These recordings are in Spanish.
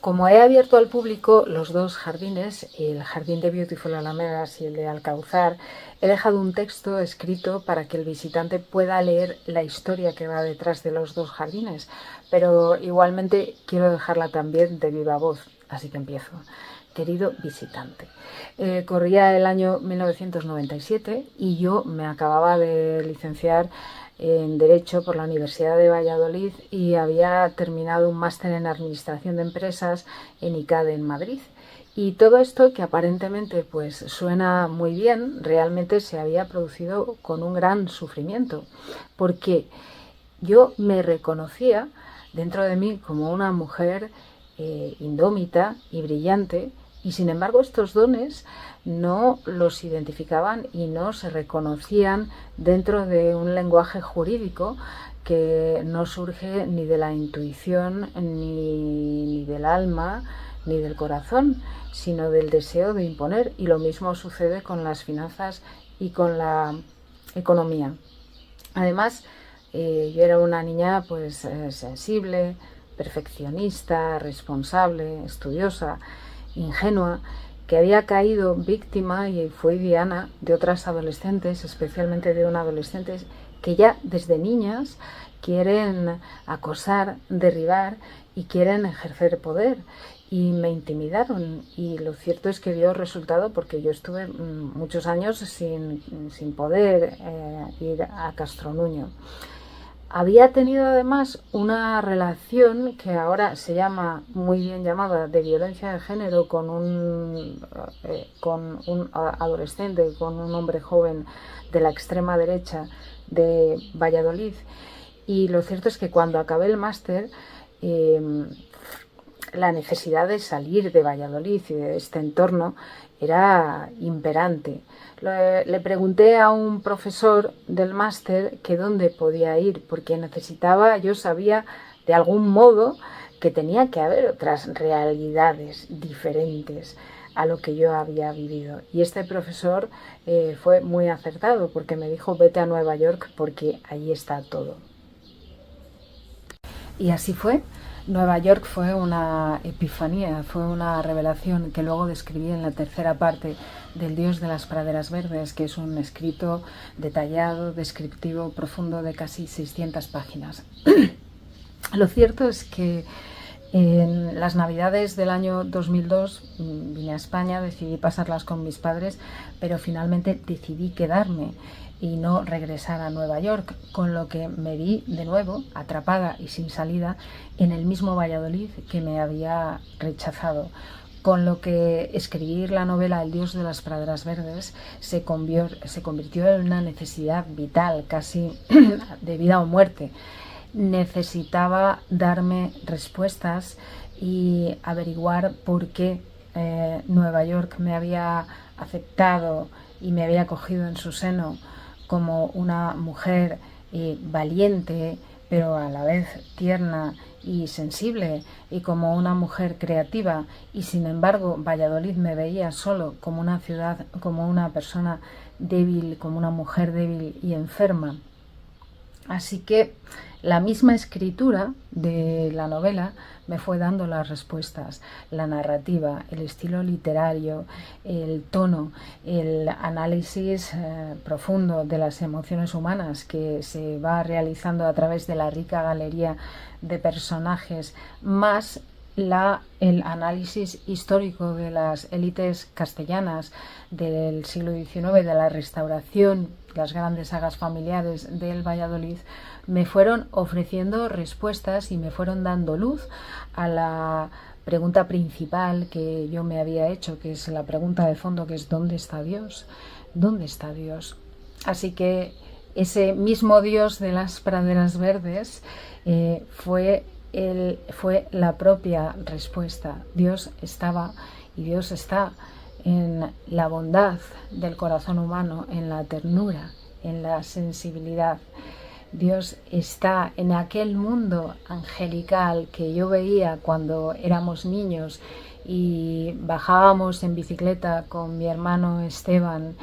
Como he abierto al público los dos jardines, el jardín de Beautiful Alamedas y el de Alcauzar, he dejado un texto escrito para que el visitante pueda leer la historia que va detrás de los dos jardines, pero igualmente quiero dejarla también de viva voz, así que empiezo. Querido visitante, corría el año 1997 y yo me acababa de licenciar en Derecho por la Universidad de Valladolid y había terminado un máster en Administración de Empresas en ICADE en Madrid. Y todo esto, que aparentemente pues suena muy bien, realmente se había producido con un gran sufrimiento, porque yo me reconocía dentro de mí como una mujer indómita y brillante, y sin embargo estos dones no los identificaban y no se reconocían dentro de un lenguaje jurídico que no surge ni de la intuición, ni del alma, ni del corazón, sino del deseo de imponer. Y lo mismo sucede con las finanzas y con la economía. Además, yo era una niña pues sensible, perfeccionista, responsable, estudiosa, ingenua, que había caído víctima y fue diana de otras adolescentes, especialmente de una adolescente que ya desde niñas quieren acosar, derribar y quieren ejercer poder. Y me intimidaron, y lo cierto es que dio resultado, porque yo estuve muchos años sin poder ir a Castronuño. Había tenido además una relación que ahora se llama, muy bien llamada, de violencia de género con un adolescente, con un hombre joven de la extrema derecha de Valladolid. Y lo cierto es que cuando acabé el máster, la necesidad de salir de Valladolid y de este entorno era imperante. Le pregunté a un profesor del máster que dónde podía ir, porque necesitaba, yo sabía de algún modo que tenía que haber otras realidades diferentes a lo que yo había vivido. Y este profesor fue muy acertado, porque me dijo: vete a Nueva York porque allí está todo. Y así fue. Nueva York fue una epifanía, fue una revelación que luego describí en la tercera parte del Dios de las Praderas Verdes, que es un escrito detallado, descriptivo, profundo, de casi 600 páginas. Lo cierto es que en las Navidades del año 2002 vine a España, decidí pasarlas con mis padres, pero finalmente decidí quedarme y no regresar a Nueva York, con lo que me vi de nuevo atrapada y sin salida en el mismo Valladolid que me había rechazado, con lo que escribir la novela El Dios de las Praderas Verdes se convirtió en una necesidad vital, casi de vida o muerte. Necesitaba darme respuestas y averiguar por qué Nueva York me había aceptado y me había acogido en su seno como una mujer valiente, pero a la vez tierna y sensible, y como una mujer creativa, y sin embargo Valladolid me veía solo como una ciudad, como una persona débil, como una mujer débil y enferma. Así que la misma escritura de la novela me fue dando las respuestas, la narrativa, el estilo literario, el tono, el análisis profundo de las emociones humanas que se va realizando a través de la rica galería de personajes, más el análisis histórico de las élites castellanas del siglo XIX, de la Restauración, las grandes sagas familiares del Valladolid, me fueron ofreciendo respuestas y me fueron dando luz a la pregunta principal que yo me había hecho, que es la pregunta de fondo, que es: ¿dónde está Dios? ¿Dónde está Dios? Así que ese mismo Dios de las praderas verdes fue la propia respuesta. Dios estaba y Dios está en la bondad del corazón humano, en la ternura, en la sensibilidad. Dios está en aquel mundo angelical que yo veía cuando éramos niños y bajábamos en bicicleta con mi hermano Esteban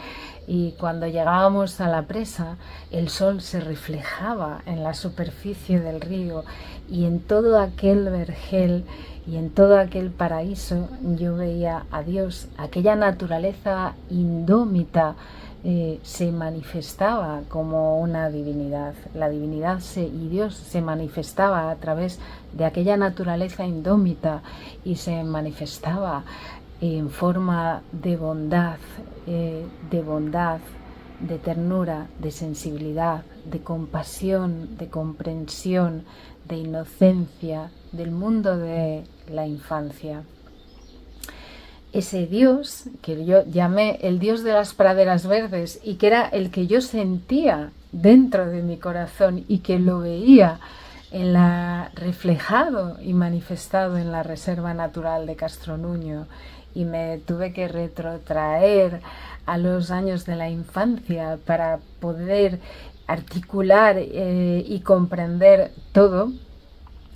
y cuando llegábamos a la presa el sol se reflejaba en la superficie del río y en todo aquel vergel y en todo aquel paraíso yo veía a Dios, aquella naturaleza indómita. Se manifestaba como una divinidad. La divinidad y Dios se manifestaba a través de aquella naturaleza indómita y se manifestaba en forma de bondad, de ternura, de sensibilidad, de compasión, de comprensión, de inocencia, del mundo de la infancia. Ese Dios que yo llamé el Dios de las praderas verdes y que era el que yo sentía dentro de mi corazón y que lo veía reflejado y manifestado en la Reserva Natural de Castro Nuño, y me tuve que retrotraer a los años de la infancia para poder articular y comprender todo.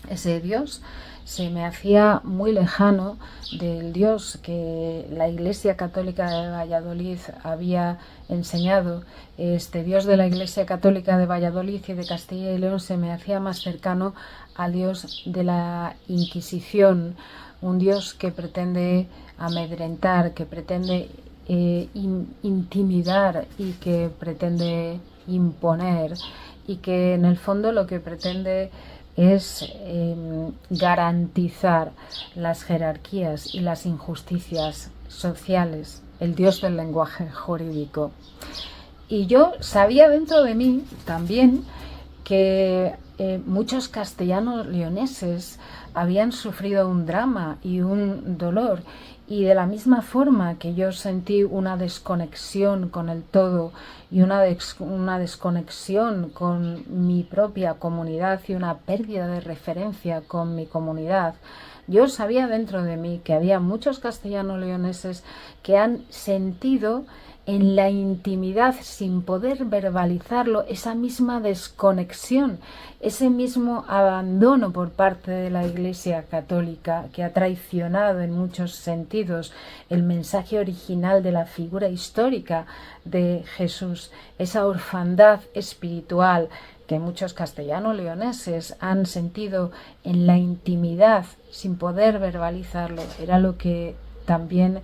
Ese Dios se me hacía muy lejano del Dios que la Iglesia Católica de Valladolid había enseñado. Este Dios de la Iglesia Católica de Valladolid y de Castilla y León se me hacía más cercano al Dios de la Inquisición, un Dios que pretende amedrentar, que pretende intimidar y que pretende imponer, y que en el fondo lo que pretende es garantizar las jerarquías y las injusticias sociales, el Dios del lenguaje jurídico. Y yo sabía dentro de mí también que muchos castellanos leoneses habían sufrido un drama y un dolor, y de la misma forma que yo sentí una desconexión con el todo y una desconexión con mi propia comunidad y una pérdida de referencia con mi comunidad, yo sabía dentro de mí que había muchos castellanos leoneses que han sentido en la intimidad, sin poder verbalizarlo, esa misma desconexión, ese mismo abandono por parte de la Iglesia Católica, que ha traicionado en muchos sentidos el mensaje original de la figura histórica de Jesús, esa orfandad espiritual que muchos castellanos leoneses han sentido en la intimidad sin poder verbalizarlo. Era lo que también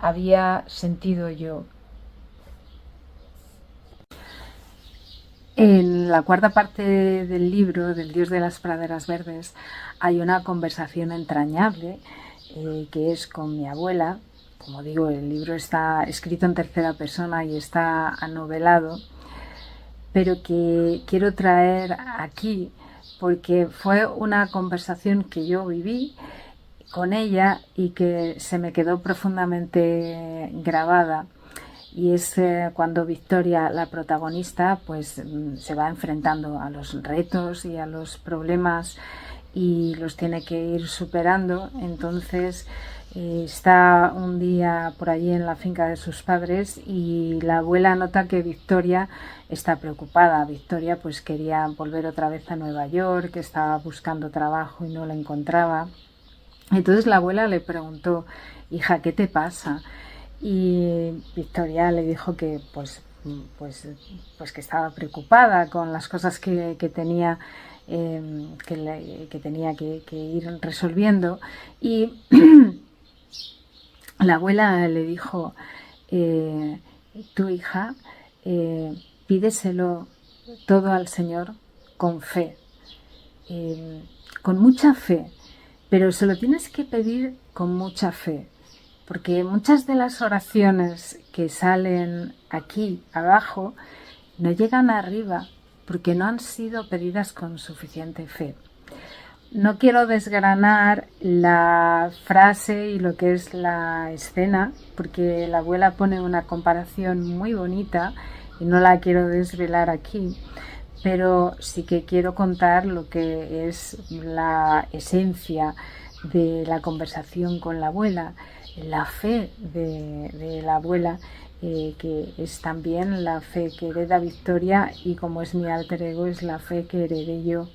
había sentido yo. En la cuarta parte del libro, del Dios de las praderas verdes, hay una conversación entrañable que es con mi abuela. Como digo, el libro está escrito en tercera persona y está anovelado, pero que quiero traer aquí porque fue una conversación que yo viví con ella y que se me quedó profundamente grabada. Y es cuando Victoria, la protagonista, pues se va enfrentando a los retos y a los problemas y los tiene que ir superando. Entonces está un día por allí en la finca de sus padres y la abuela nota que Victoria está preocupada. Victoria pues quería volver otra vez a Nueva York, que estaba buscando trabajo y no la encontraba. Entonces la abuela le preguntó: hija, ¿qué te pasa? Y Victoria le dijo que pues que estaba preocupada con las cosas que tenía que tenía que ir resolviendo. Y la abuela le dijo: tu hija, pídeselo todo al Señor con fe, con mucha fe, pero se lo tienes que pedir con mucha fe, porque muchas de las oraciones que salen aquí abajo no llegan arriba porque no han sido pedidas con suficiente fe. No quiero desgranar la frase y lo que es la escena, porque la abuela pone una comparación muy bonita y no la quiero desvelar aquí, pero sí que quiero contar lo que es la esencia de la conversación con la abuela, la fe de la abuela, que es también la fe que hereda Victoria, y como es mi alter ego, es la fe que heredé yo.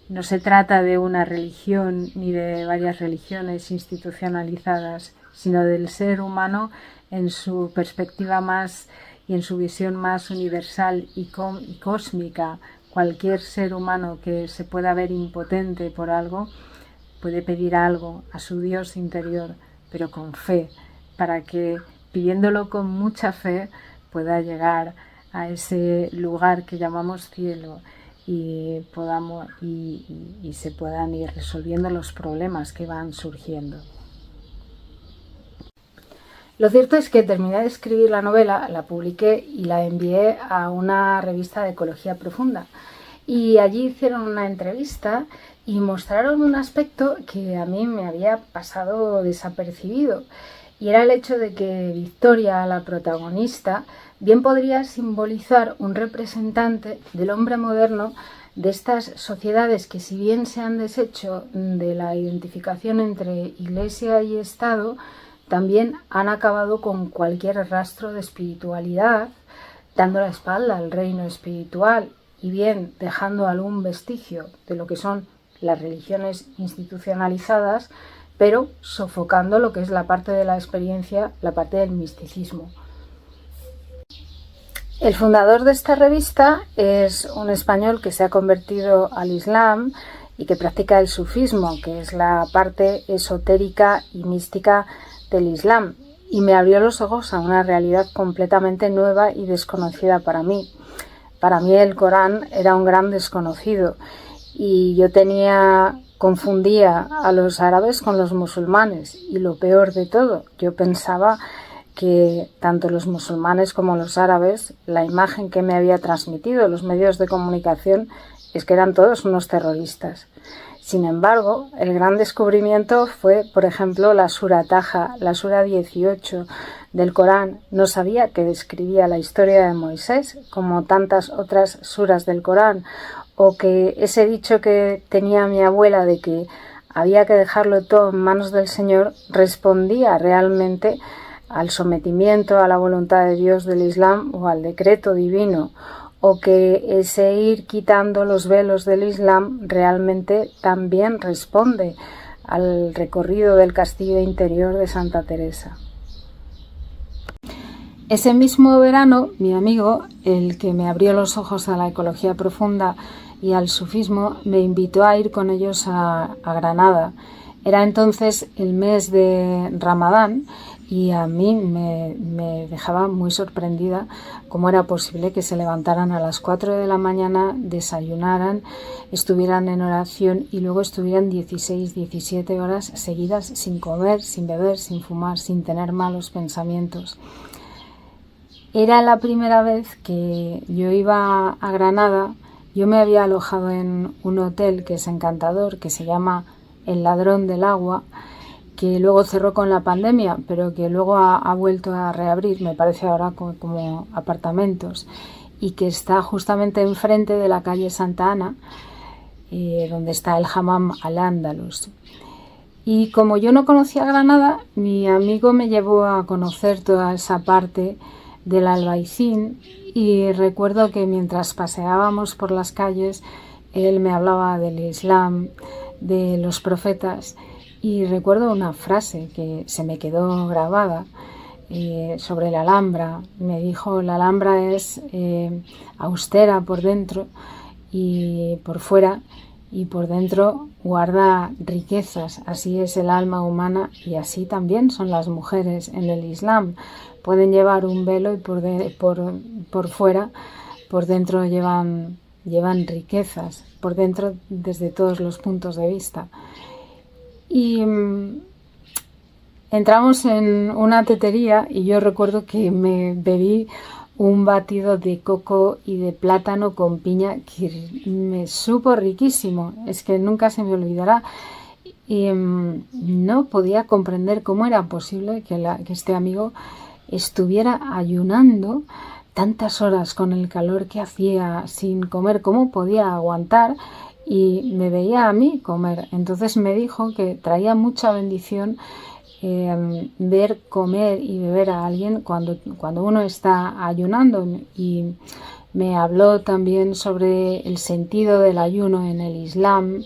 No se trata de una religión ni de varias religiones institucionalizadas, sino del ser humano en su perspectiva más y en su visión más universal y cósmica, cualquier ser humano que se pueda ver impotente por algo puede pedir algo a su Dios interior, pero con fe, para que pidiéndolo con mucha fe pueda llegar a ese lugar que llamamos cielo y se puedan ir resolviendo los problemas que van surgiendo. Lo cierto es que terminé de escribir la novela, la publiqué y la envié a una revista de ecología profunda. Y allí hicieron una entrevista y mostraron un aspecto que a mí me había pasado desapercibido. Y era el hecho de que Victoria, la protagonista, bien podría simbolizar un representante del hombre moderno de estas sociedades que, si bien se han deshecho de la identificación entre Iglesia y Estado, también han acabado con cualquier rastro de espiritualidad, dando la espalda al reino espiritual y bien dejando algún vestigio de lo que son las religiones institucionalizadas, pero sofocando lo que es la parte de la experiencia, la parte del misticismo. El fundador de esta revista es un español que se ha convertido al Islam y que practica el sufismo, que es la parte esotérica y mística del Islam, y me abrió los ojos a una realidad completamente nueva y desconocida para mí. Para mí el Corán era un gran desconocido y yo confundía a los árabes con los musulmanes, y lo peor de todo, yo pensaba que tanto los musulmanes como los árabes, la imagen que me había transmitido los medios de comunicación es que eran todos unos terroristas. Sin embargo, el gran descubrimiento fue, por ejemplo, la Sura Taha, la Sura 18 del Corán. No sabía que describía la historia de Moisés, como tantas otras suras del Corán, o que ese dicho que tenía mi abuela de que había que dejarlo todo en manos del Señor respondía realmente al sometimiento a la voluntad de Dios del Islam o al decreto divino, o que ese ir quitando los velos del Islam realmente también responde al recorrido del castillo interior de Santa Teresa. Ese mismo verano, mi amigo, el que me abrió los ojos a la ecología profunda y al sufismo, me invitó a ir con ellos a Granada. Era entonces el mes de Ramadán y a mí me dejaba muy sorprendida cómo era posible que se levantaran a las 4 de la mañana, desayunaran, estuvieran en oración y luego estuvieran 16, 17 horas seguidas sin comer, sin beber, sin fumar, sin tener malos pensamientos. Era la primera vez que yo iba a Granada. Yo me había alojado en un hotel que es encantador, que se llama El Ladrón del Agua, que luego cerró con la pandemia, pero que luego ha vuelto a reabrir, me parece ahora como apartamentos, y que está justamente enfrente de la calle Santa Ana, donde está el Hammam al-Andalus. Y como yo no conocía Granada, mi amigo me llevó a conocer toda esa parte del Albaicín, y recuerdo que mientras paseábamos por las calles, él me hablaba del Islam, de los profetas, y recuerdo una frase que se me quedó grabada sobre la Alhambra. Me dijo: la Alhambra es austera por dentro y por fuera, y por dentro guarda riquezas. Así es el alma humana y así también son las mujeres en el Islam. Pueden llevar un velo y por fuera, por dentro llevan riquezas, por dentro desde todos los puntos de vista. Y entramos en una tetería y yo recuerdo que me bebí un batido de coco y de plátano con piña que me supo riquísimo, es que nunca se me olvidará. Y no podía comprender cómo era posible que este amigo estuviera ayunando tantas horas con el calor que hacía sin comer, cómo podía aguantar, y me veía a mí comer. Entonces me dijo que traía mucha bendición ver comer y beber a alguien cuando uno está ayunando, y me habló también sobre el sentido del ayuno en el Islam,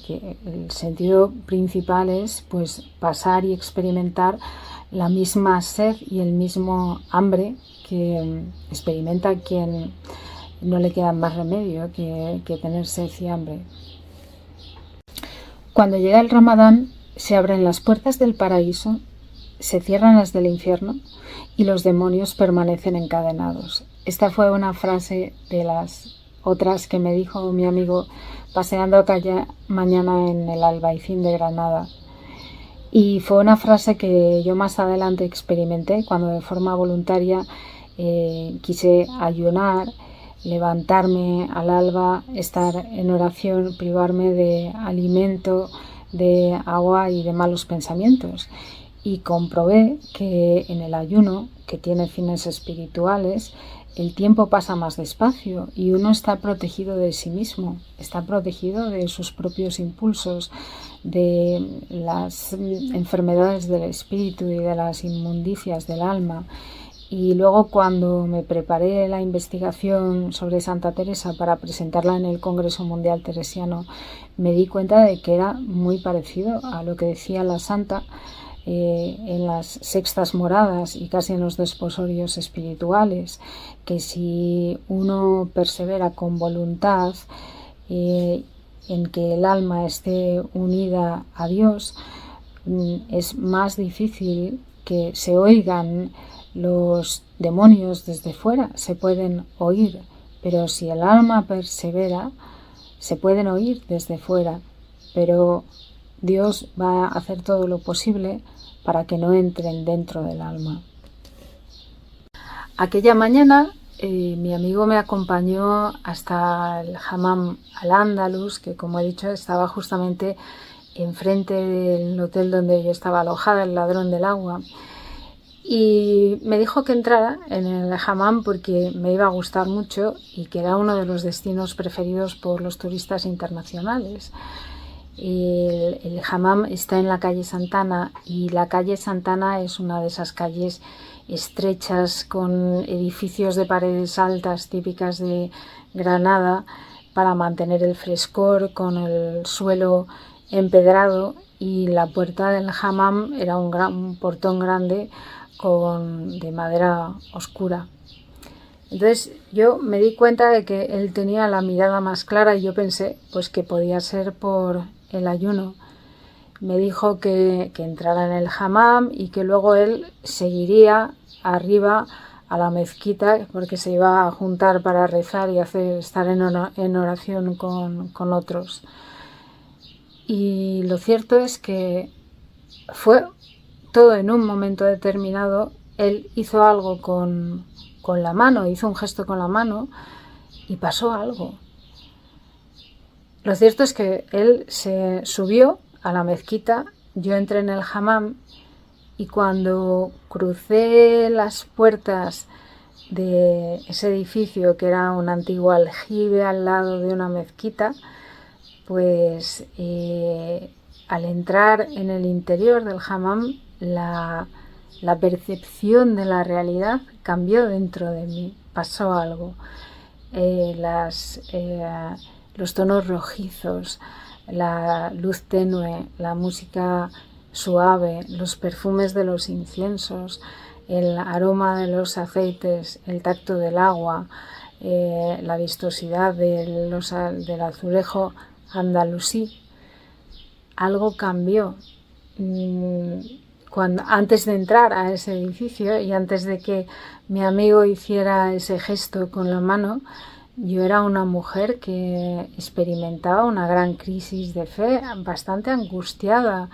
que el sentido principal es pues pasar y experimentar la misma sed y el mismo hambre que experimenta quien no le queda más remedio que tener sed y hambre. Cuando llega el Ramadán, se abren las puertas del paraíso, se cierran las del infierno y los demonios permanecen encadenados. Esta fue una frase de las otras que me dijo mi amigo paseando aquella mañana en el Albaicín de Granada. Y fue una frase que yo más adelante experimenté cuando de forma voluntaria quise ayunar, levantarme al alba, estar en oración, privarme de alimento, de agua y de malos pensamientos. Y comprobé que en el ayuno, que tiene fines espirituales, el tiempo pasa más despacio y uno está protegido de sí mismo, está protegido de sus propios impulsos, de las enfermedades del espíritu y de las inmundicias del alma. Y luego, cuando me preparé la investigación sobre Santa Teresa para presentarla en el Congreso Mundial Teresiano, me di cuenta de que era muy parecido a lo que decía la santa en las sextas moradas y casi en los desposorios espirituales, que si uno persevera con voluntad en que el alma esté unida a Dios, es más difícil que se oigan los demonios desde fuera. Se pueden oír, pero si el alma persevera, se pueden oír desde fuera, pero Dios va a hacer todo lo posible para que no entren dentro del alma. Aquella mañana mi amigo me acompañó hasta el Hammam al-Ándalus, que como he dicho estaba justamente enfrente del hotel donde yo estaba alojada, el Ladrón del Agua, y me dijo que entrara en el hammam porque me iba a gustar mucho y que era uno de los destinos preferidos por los turistas internacionales. El hammam está en la calle Santana y la calle Santana es una de esas calles estrechas con edificios de paredes altas típicas de Granada para mantener el frescor, con el suelo empedrado, y la puerta del hammam era un portón grande de madera oscura. Entonces yo me di cuenta de que él tenía la mirada más clara y yo pensé pues que podía ser por el ayuno. Me dijo que entrara en el hammam y que luego él seguiría arriba a la mezquita porque se iba a juntar para rezar y estar en oración con otros. Y lo cierto es que fue todo en un momento determinado. Él hizo algo con la mano, hizo un gesto con la mano y pasó algo. Lo cierto es que él se subió a la mezquita, yo entré en el hammam y cuando crucé las puertas de ese edificio, que era un antiguo aljibe al lado de una mezquita, pues al entrar en el interior del hammam, la percepción de la realidad cambió dentro de mí, pasó algo. Los tonos rojizos, la luz tenue, la música suave, los perfumes de los inciensos, el aroma de los aceites, el tacto del agua, la vistosidad del azulejo andalusí. Algo cambió. Antes de entrar a ese edificio y antes de que mi amigo hiciera ese gesto con la mano, yo era una mujer que experimentaba una gran crisis de fe, bastante angustiada,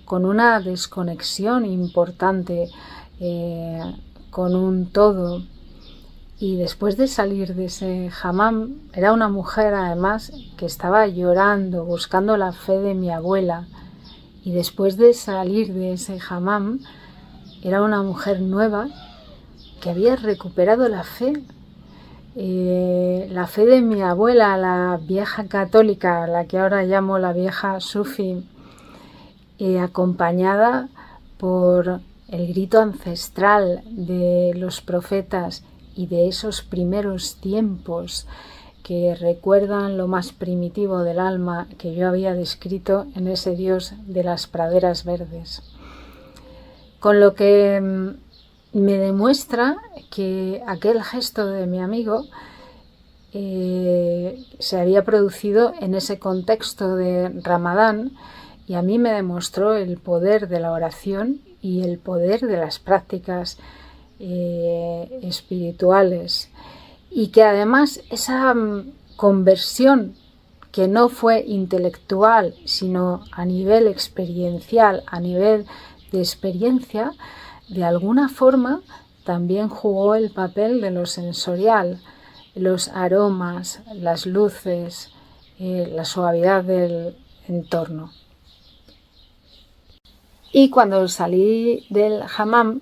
con una desconexión importante con un todo. Y después de salir de ese hammam, era una mujer además que estaba llorando, buscando la fe de mi abuela. Y después de salir de ese hammam, era una mujer nueva que había recuperado la fe de mi abuela, la vieja católica, la que ahora llamo la vieja sufi, acompañada por el grito ancestral de los profetas y de esos primeros tiempos que recuerdan lo más primitivo del alma que yo había descrito en ese Dios de las praderas verdes. Con lo que me demuestra que aquel gesto de mi amigo se había producido en ese contexto de Ramadán, y a mí me demostró el poder de la oración y el poder de las prácticas espirituales, y que además esa conversión, que no fue intelectual sino a nivel experiencial, a nivel de experiencia, de alguna forma también jugó el papel de lo sensorial, los aromas, las luces, la suavidad del entorno. Y cuando salí del hammam,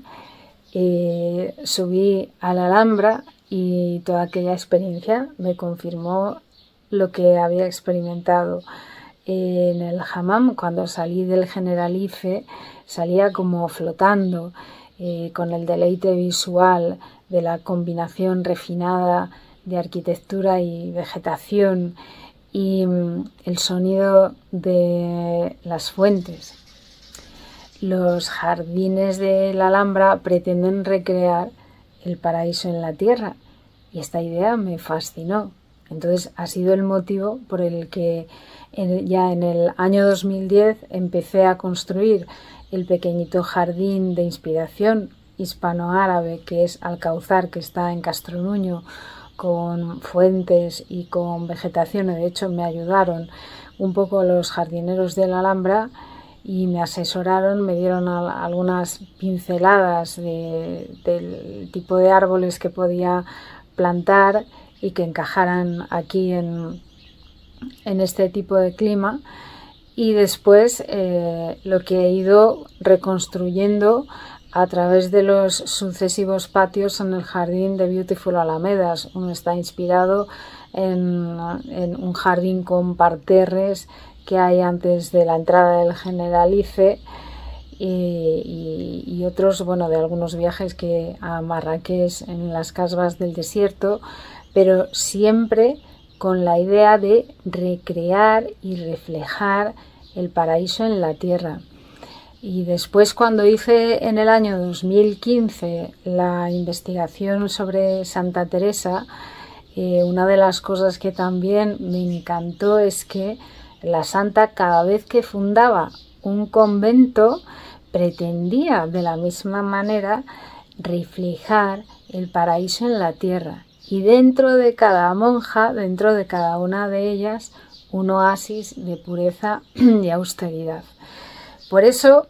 subí a la Alhambra, y toda aquella experiencia me confirmó lo que había experimentado en el hammam. Cuando salí del Generalife, salía como flotando, con el deleite visual de la combinación refinada de arquitectura y vegetación, y el sonido de las fuentes. Los jardines de la Alhambra pretenden recrear el paraíso en la tierra, y esta idea me fascinó. Entonces ha sido el motivo por el que ya en el año 2010 empecé a construir el pequeñito jardín de inspiración hispanoárabe que es Alcauzar, que está en Castronuño, con fuentes y con vegetación. De hecho, me ayudaron un poco los jardineros de la Alhambra y me asesoraron, me dieron algunas pinceladas del tipo de árboles que podía plantar y que encajaran aquí en este tipo de clima. Y después lo que he ido reconstruyendo a través de los sucesivos patios en el jardín de Beautiful Alamedas. Uno está inspirado en un jardín con parterres que hay antes de la entrada del Generalife, y otros, bueno, de algunos viajes que a Marrakech en las casbas del desierto, pero siempre con la idea de recrear y reflejar el paraíso en la tierra. Y después, cuando hice en el año 2015 la investigación sobre Santa Teresa, una de las cosas que también me encantó es que la santa, cada vez que fundaba un convento, pretendía de la misma manera reflejar el paraíso en la tierra, y dentro de cada monja, dentro de cada una de ellas, un oasis de pureza y austeridad. Por eso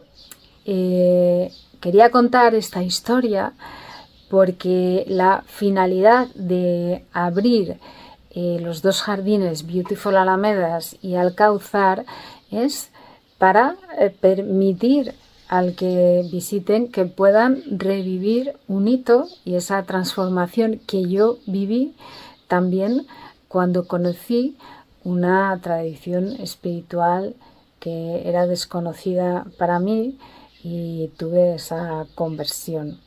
quería contar esta historia, porque la finalidad de abrir los dos jardines Beautiful Alamedas y Alcauzar es para permitir al que visiten que puedan revivir un hito y esa transformación que yo viví también cuando conocí una tradición espiritual que era desconocida para mí y tuve esa conversión.